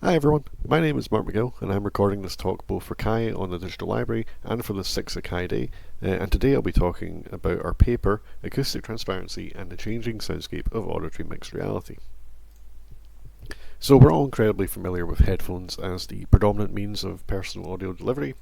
Hi everyone, my name is Mark McGill and I'm recording this talk both for CHI on the Digital Library and for the SIGCHI Day, and today I'll be talking about our paper, Acoustic Transparency and the Changing Soundscape of Auditory Mixed Reality. So we're all incredibly familiar with headphones as the predominant means of personal audio delivery.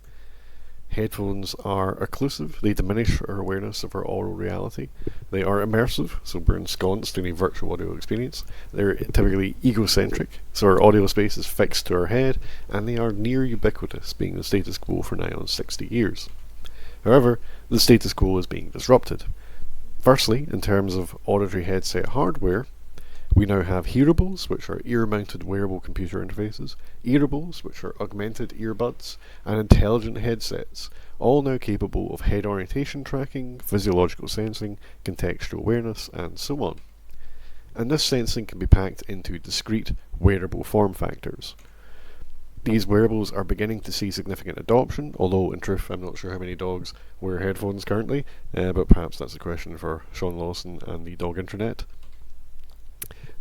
Headphones are occlusive, they diminish our awareness of our aural reality. They are immersive, so we're ensconced in a virtual audio experience. They're typically egocentric, so our audio space is fixed to our head, and they are near ubiquitous, being the status quo for nigh on 60 years. However, the status quo is being disrupted. Firstly, in terms of auditory headset hardware, we now have hearables, which are ear-mounted wearable computer interfaces, earables, which are augmented earbuds, and intelligent headsets, all now capable of head orientation tracking, physiological sensing, contextual awareness, and so on. And this sensing can be packed into discrete, wearable form factors. These wearables are beginning to see significant adoption, although in truth I'm not sure how many dogs wear headphones currently, but perhaps that's a question for Sean Lawson and the dog internet.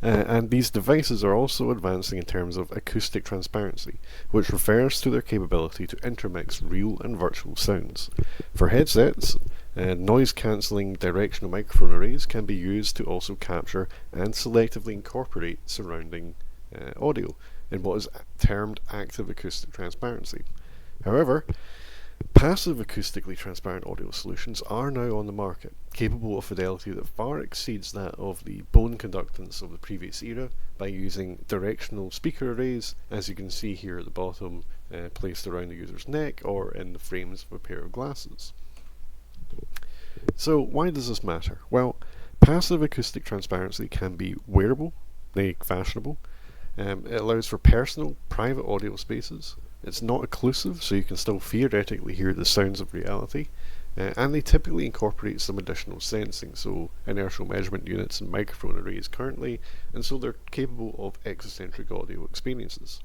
And these devices are also advancing in terms of acoustic transparency, which refers to their capability to intermix real and virtual sounds. For headsets, noise-cancelling directional microphone arrays can be used to also capture and selectively incorporate surrounding audio in what is termed active acoustic transparency. However, passive acoustically transparent audio solutions are now on the market, capable of fidelity that far exceeds that of the bone conductance of the previous era by using directional speaker arrays, as you can see here at the bottom, placed around the user's neck or in the frames of a pair of glasses. So why does this matter? Well, passive acoustic transparency can be wearable, fashionable. It allows for personal, private audio spaces. It's not occlusive, so you can still theoretically hear the sounds of reality, and they typically incorporate some additional sensing, so inertial measurement units and microphone arrays currently, and so they're capable of exocentric audio experiences.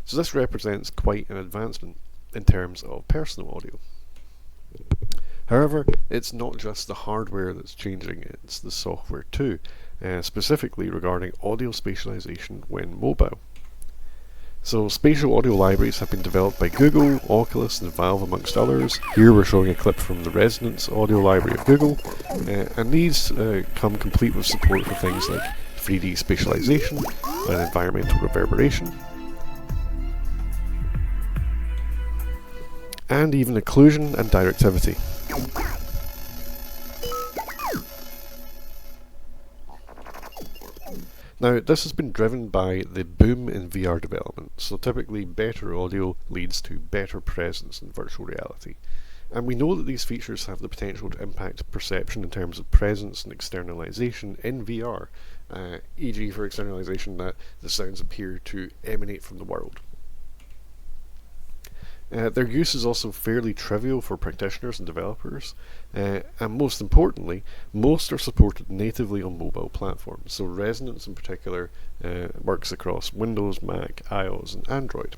So this represents quite an advancement in terms of personal audio. However, it's not just the hardware that's changing, it's the software too, specifically regarding audio spatialization when mobile. So spatial audio libraries have been developed by Google, Oculus and Valve amongst others. Here we're showing a clip from the Resonance audio library of Google, and these come complete with support for things like 3D spatialization and environmental reverberation, and even occlusion and directivity. Now, this has been driven by the boom in VR development, so typically better audio leads to better presence in virtual reality. And we know that these features have the potential to impact perception in terms of presence and externalization in VR, e.g. for externalization that the sounds appear to emanate from the world. Their use is also fairly trivial for practitioners and developers, and most importantly, most are supported natively on mobile platforms. So Resonance in particular works across Windows, Mac, iOS and Android.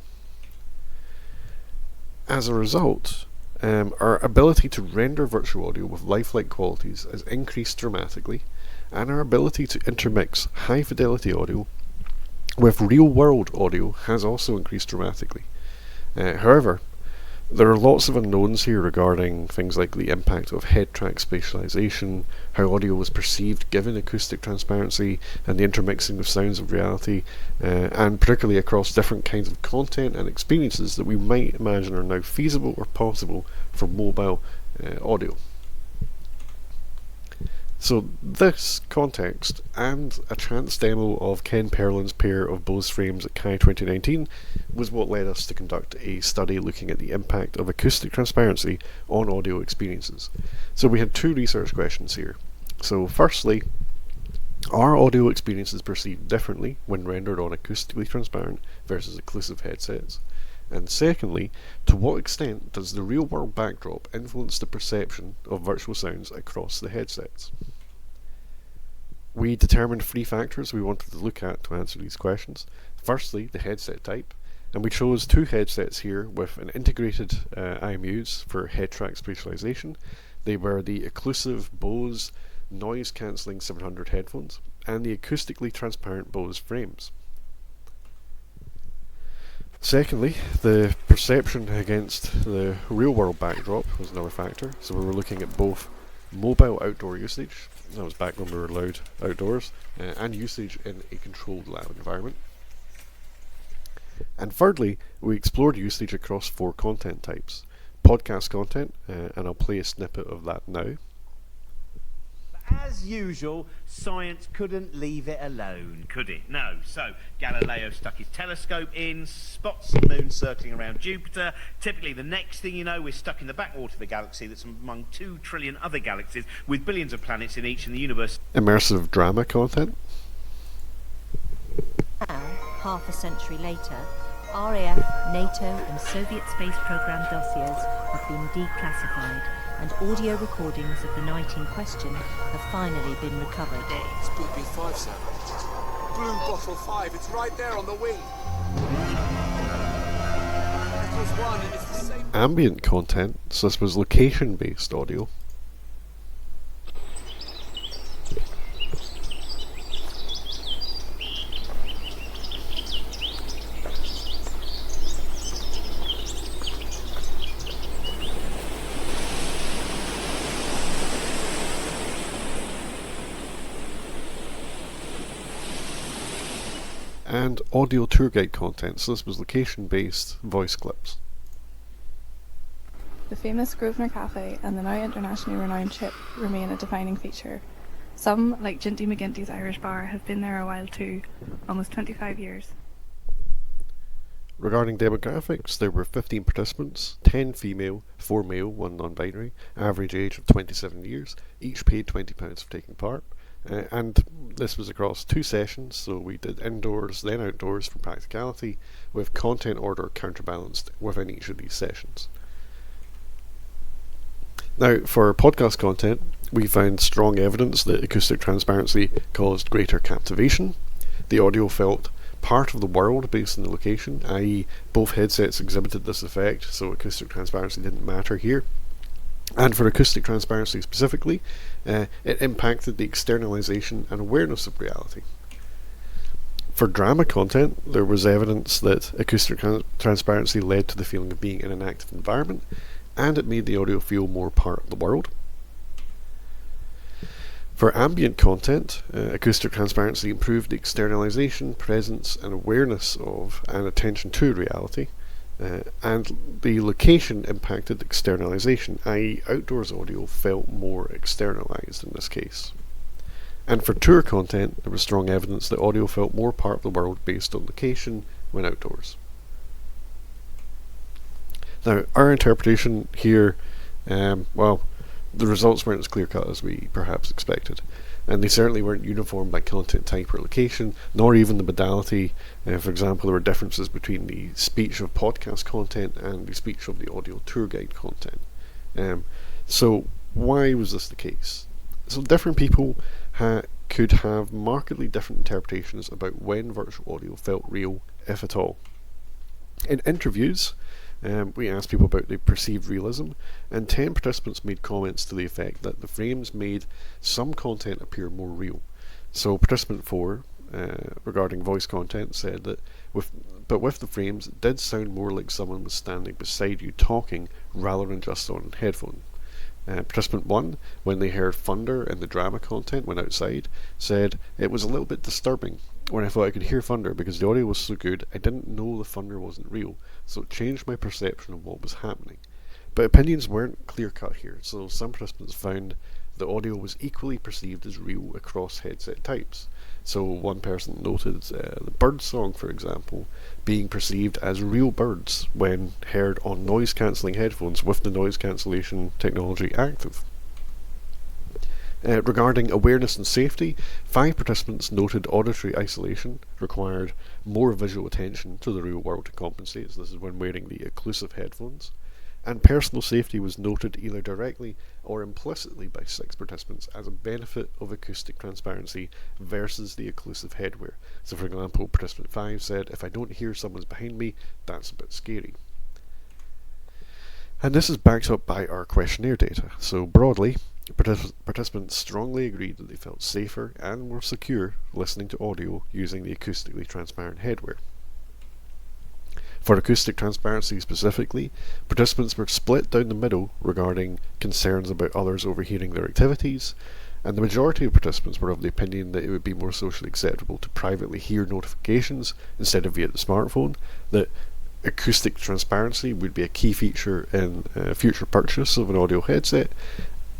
As a result, our ability to render virtual audio with lifelike qualities has increased dramatically, and our ability to intermix high fidelity audio with real world audio has also increased dramatically. However, there are lots of unknowns here regarding things like the impact of head track spatialization, how audio was perceived given acoustic transparency, and the intermixing of sounds of reality, and particularly across different kinds of content and experiences that we might imagine are now feasible or possible for mobile audio. So this context and a chance demo of Ken Perlin's pair of Bose frames at CHI 2019 was what led us to conduct a study looking at the impact of acoustic transparency on audio experiences. So we had two research questions here. So firstly, are audio experiences perceived differently when rendered on acoustically transparent versus occlusive headsets? And secondly, to what extent does the real-world backdrop influence the perception of virtual sounds across the headsets? We determined three factors we wanted to look at to answer these questions. Firstly, the headset type, and we chose two headsets here with an integrated IMUs for head track spatialization. They were the occlusive Bose noise cancelling 700 headphones and the acoustically transparent Bose frames. Secondly, the perception against the real-world backdrop was another factor. So we were looking at both mobile outdoor usage, that was back when we were allowed outdoors, and usage in a controlled lab environment. And thirdly, we explored usage across 4 content types. Podcast content, and I'll play a snippet of that now. As usual, science couldn't leave it alone, could it? No. So, Galileo stuck his telescope in, spots the moon circling around Jupiter. Typically, the next thing you know, we're stuck in the backwater of the galaxy that's among 2 trillion other galaxies with billions of planets in each in the universe. Immersive drama content. Now, half a century later, RAF, NATO and Soviet space program dossiers have been declassified, and audio recordings of the night in question have finally been recovered. It's BP5, sir. Blue bottle 5, it's right there on the wing. Echoes 1, and it's the same. Ambient content, so this was location-based audio. And audio tour guide content, so this was location-based voice clips. The famous Grosvenor Cafe and the now internationally renowned ship remain a defining feature. Some, like Ginty McGinty's Irish Bar, have been there a while too, almost 25 years. Regarding demographics, there were 15 participants, 10 female, 4 male, 1 non-binary, average age of 27 years, each paid £20 for taking part. And this was across 2 sessions, so we did indoors then outdoors for practicality, with content order counterbalanced within each of these sessions. Now, for podcast content, we found strong evidence that acoustic transparency caused greater captivation. The audio felt part of the world based on the location, i.e. both headsets exhibited this effect, so acoustic transparency didn't matter here. And for acoustic transparency specifically, it impacted the externalization and awareness of reality. For drama content, there was evidence that acoustic transparency led to the feeling of being in an active environment, and it made the audio feel more part of the world. For ambient content, acoustic transparency improved the externalization, presence and awareness of and attention to reality. And the location impacted externalization, i.e. outdoors audio felt more externalized in this case. And for tour content, there was strong evidence that audio felt more part of the world based on location when outdoors. Now, our interpretation here, well, the results weren't as clear-cut as we perhaps expected, and they certainly weren't uniform by content type or location, nor even the modality. For example, there were differences between the speech of podcast content and the speech of the audio tour guide content. So why was this the case? So different people could have markedly different interpretations about when virtual audio felt real, if at all. In interviews, we asked people about the perceived realism, and 10 participants made comments to the effect that the frames made some content appear more real. So participant 4, regarding voice content, said that with the frames, it did sound more like someone was standing beside you talking rather than just on headphone. Participant 1, when they heard thunder in the drama content when outside, said it was a little bit disturbing when I thought I could hear thunder because the audio was so good I didn't know the thunder wasn't real, so it changed my perception of what was happening. But opinions weren't clear-cut here, so some participants found the audio was equally perceived as real across headset types. So one person noted the bird song, for example, being perceived as real birds when heard on noise-cancelling headphones with the noise cancellation technology active. Regarding awareness and safety, 5 participants noted auditory isolation required more visual attention to the real world to compensate, so this is when wearing the occlusive headphones. And personal safety was noted either directly or implicitly by 6 participants as a benefit of acoustic transparency versus the occlusive headwear. So for example, participant 5 said, if I don't hear someone's behind me, that's a bit scary. And this is backed up by our questionnaire data. So broadly, participants strongly agreed that they felt safer and more secure listening to audio using the acoustically transparent headwear. For acoustic transparency specifically, participants were split down the middle regarding concerns about others overhearing their activities, and the majority of participants were of the opinion that it would be more socially acceptable to privately hear notifications instead of via the smartphone, that acoustic transparency would be a key feature in future purchase of an audio headset,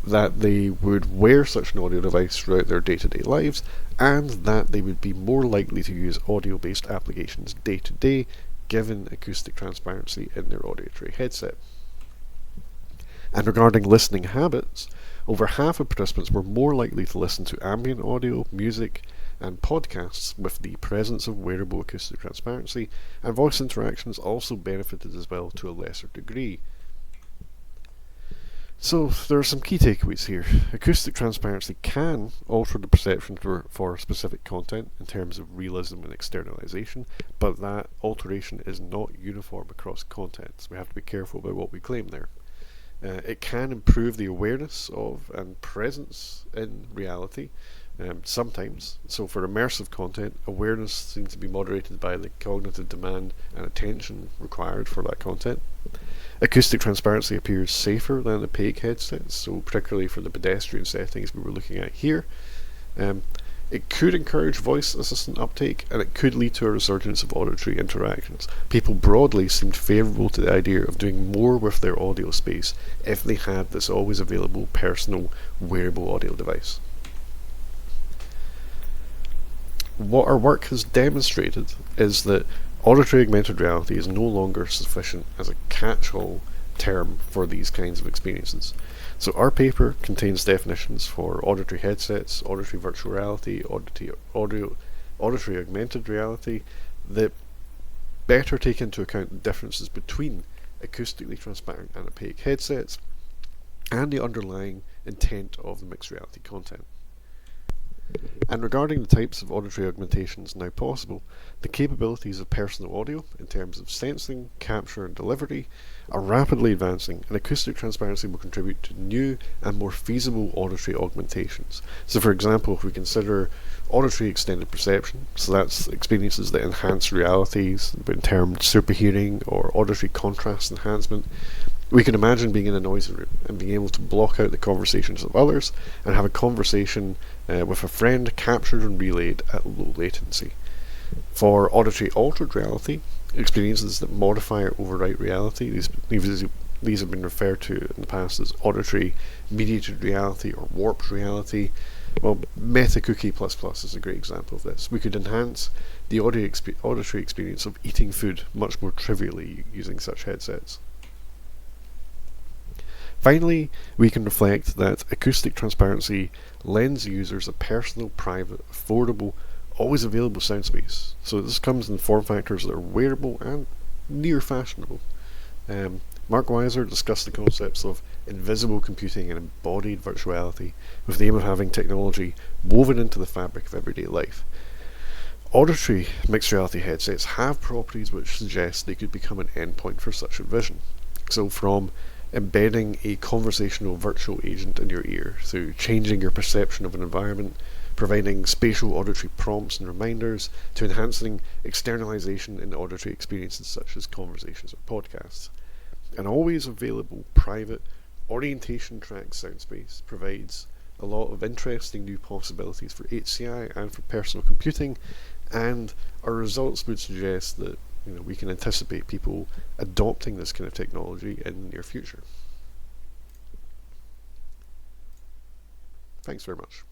that they would wear such an audio device throughout their day-to-day lives, and that they would be more likely to use audio-based applications day-to-day given acoustic transparency in their auditory headset. And regarding listening habits, over half of participants were more likely to listen to ambient audio, music, and podcasts with the presence of wearable acoustic transparency, and voice interactions also benefited as well to a lesser degree. So there are some key takeaways here. Acoustic transparency can alter the perception for specific content in terms of realism and externalization, but that alteration is not uniform across content, so we have to be careful about what we claim there. It can improve the awareness of and presence in reality, sometimes. So for immersive content, awareness seems to be moderated by the cognitive demand and attention required for that content. Acoustic transparency appears safer than opaque headsets, so particularly for the pedestrian settings we were looking at here. It could encourage voice assistant uptake, and it could lead to a resurgence of auditory interactions. People broadly seemed favourable to the idea of doing more with their audio space if they had this always available personal wearable audio device. What our work has demonstrated is that auditory augmented reality is no longer sufficient as a catch-all term for these kinds of experiences. So our paper contains definitions for auditory headsets, auditory virtual reality, auditory augmented reality that better take into account the differences between acoustically transparent and opaque headsets and the underlying intent of the mixed reality content. And regarding the types of auditory augmentations now possible, the capabilities of personal audio in terms of sensing, capture and delivery are rapidly advancing, and acoustic transparency will contribute to new and more feasible auditory augmentations. So for example, if we consider auditory extended perception, so that's experiences that enhance realities, in termed superhearing or auditory contrast enhancement, we can imagine being in a noisy room and being able to block out the conversations of others and have a conversation with a friend captured and relayed at low latency. For auditory altered reality, experiences that modify or overwrite reality, these have been referred to in the past as auditory mediated reality or warped reality. Well, MetaCookie++ is a great example of this. We could enhance the auditory experience of eating food much more trivially using such headsets. Finally, we can reflect that acoustic transparency lends users a personal, private, affordable, always available sound space. So this comes in form factors that are wearable and near fashionable. Mark Weiser discussed the concepts of invisible computing and embodied virtuality with the aim of having technology woven into the fabric of everyday life. Auditory mixed reality headsets have properties which suggest they could become an endpoint for such a vision. So from embedding a conversational virtual agent in your ear through changing your perception of an environment, providing spatial auditory prompts and reminders, to enhancing externalization in auditory experiences such as conversations or podcasts. An always available private orientation track sound space provides a lot of interesting new possibilities for HCI and for personal computing, and our results would suggest that we can anticipate people adopting this kind of technology in the near future. Thanks very much.